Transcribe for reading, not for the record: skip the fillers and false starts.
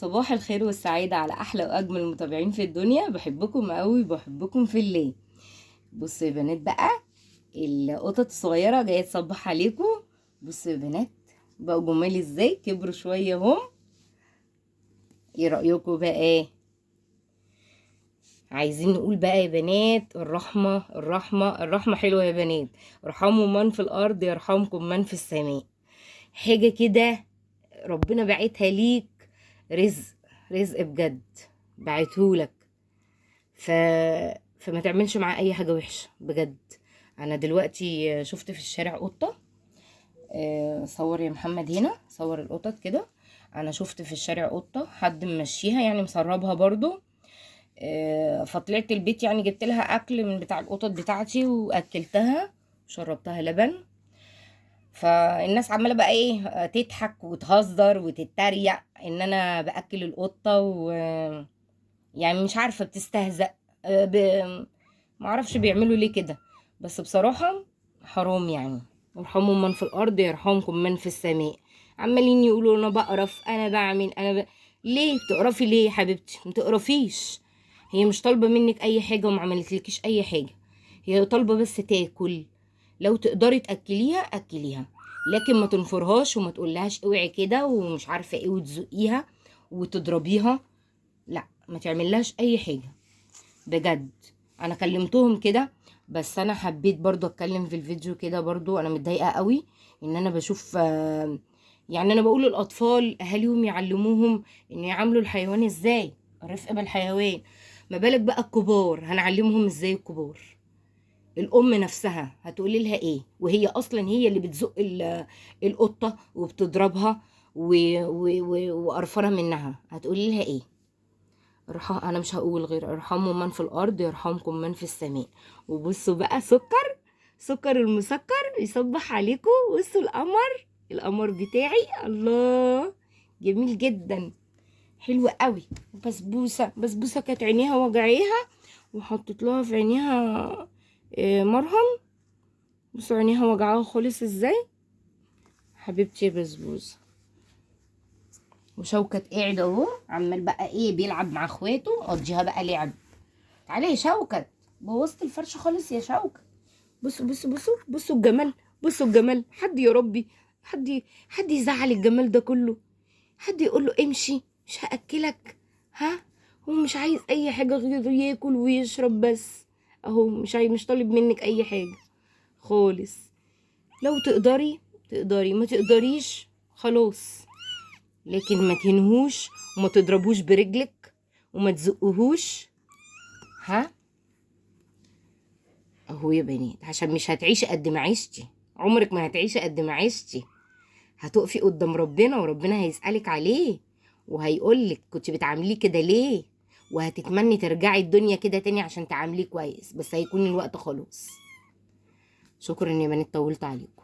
صباح الخير والسعادة على أحلى وأجمل المتابعين في الدنيا. بحبكم قوي، بحبكم في الله. بصوا يا بنات بقى، القطط الصغيرة جاية تصبح عليكم. بصوا يا بنات بقوا جمال ازاي، كبروا شوية هم. ايه رأيكم بقى؟ ايه عايزين نقول بقى يا بنات؟ الرحمة الرحمة الرحمة حلوة يا بنات. ارحموا من في الأرض يرحمكم من في السماء. حاجة كده ربنا بعتها ليك، رزق، رزق بجد بعتهولك. ف... فما تعملش معاه اي حاجه وحشه بجد. انا دلوقتي شفت في الشارع قطه. صور يا محمد هنا، صور القطط كده. انا شفت في الشارع قطه حد ممشيها يعني مسربها برضو. فطلعت البيت يعني جبت لها اكل من بتاع القطط بتاعتي واكلتها وشربتها لبن. فالناس عماله بقى ايه تضحك وتهزر وتتريق ان انا باكل القطه يعني مش عارفه بتستهزأ. آه، ب... معرفش بيعملوا ليه كده، بس بصراحه حرام يعني. ارحموا من في الارض يرحمكم من في السماء. عمالين يقولوا انا بقرف، انا بعمل، ليه بتقرفي؟ ليه يا حبيبتي؟ ما تقرفيش. هي مش طالبه منك اي حاجه وما عملتلكيش اي حاجه. هي طالبه بس تاكل. لو تقدري تاكليها اكليها، لكن ما تنفرهاش وما تقولهاش اوعي كده ومش عارفه ايه وتزقيها وتضربيها. لا، ما تعملهاش اي حاجه بجد. انا كلمتهم كده، بس انا حبيت برضو اتكلم في الفيديو كده. برضو انا متضايقه قوي ان انا بشوف يعني انا بقول للاطفال اهاليهم يعلموهم ان يعاملوا الحيوان ازاي، الرفق بالحيوان. ما بالك بقى الكبار، هنعلمهم ازاي الكبار؟ الام نفسها هتقولي لها ايه وهي اصلا هي اللي بتزق القطه وبتضربها وقرفانه منها؟ هتقولي لها ايه؟ انا مش هقول غير ارحموا من في الارض يرحمكم من في السماء. وبصوا بقى سكر، سكر المسكر يصبح عليكم. بصوا القمر، القمر بتاعي الله جميل جدا، حلو قوي. بسبوسه، بسبوسه كانت عينيها وجعيها وحطيت لها في عينيها مرهم. بصوا عينيها وجعاها خالص ازاي، حبيبتي يا بسبوسه. وشوكت قاعد اهو عمال بقى ايه بيلعب مع اخواته، قضيها بقى لعب. تعالي يا شوكت، بوظت الفرش خالص يا شوكت. بصوا بصوا بصوا بصوا الجمال، بصوا الجمال. حد يا ربي، حد يزعل الجمال ده كله؟ حد يقول له امشي مش هاكلك؟ ها؟ هو مش عايز اي حاجه غير ياكل ويشرب بس. اهو مش طالب منك اي حاجه خالص. لو تقدري تقدري، ما تقدريش خلاص. لكن ما تنهوش وما تضربوش برجلك وما تزقهوش. ها؟ اهو يا بنات، عشان مش هتعيشي قد ما عشتي. عمرك ما هتعيشي قد ما عشتي. هتقفي قدام ربنا وربنا هيسألك عليه، وهيقولك كنت بتعامليه كده ليه، وهتتمني ترجعي الدنيا كده تاني عشان تعامليه كويس، بس هيكون الوقت خلاص. شكرا يا بنات، طولت عليكم.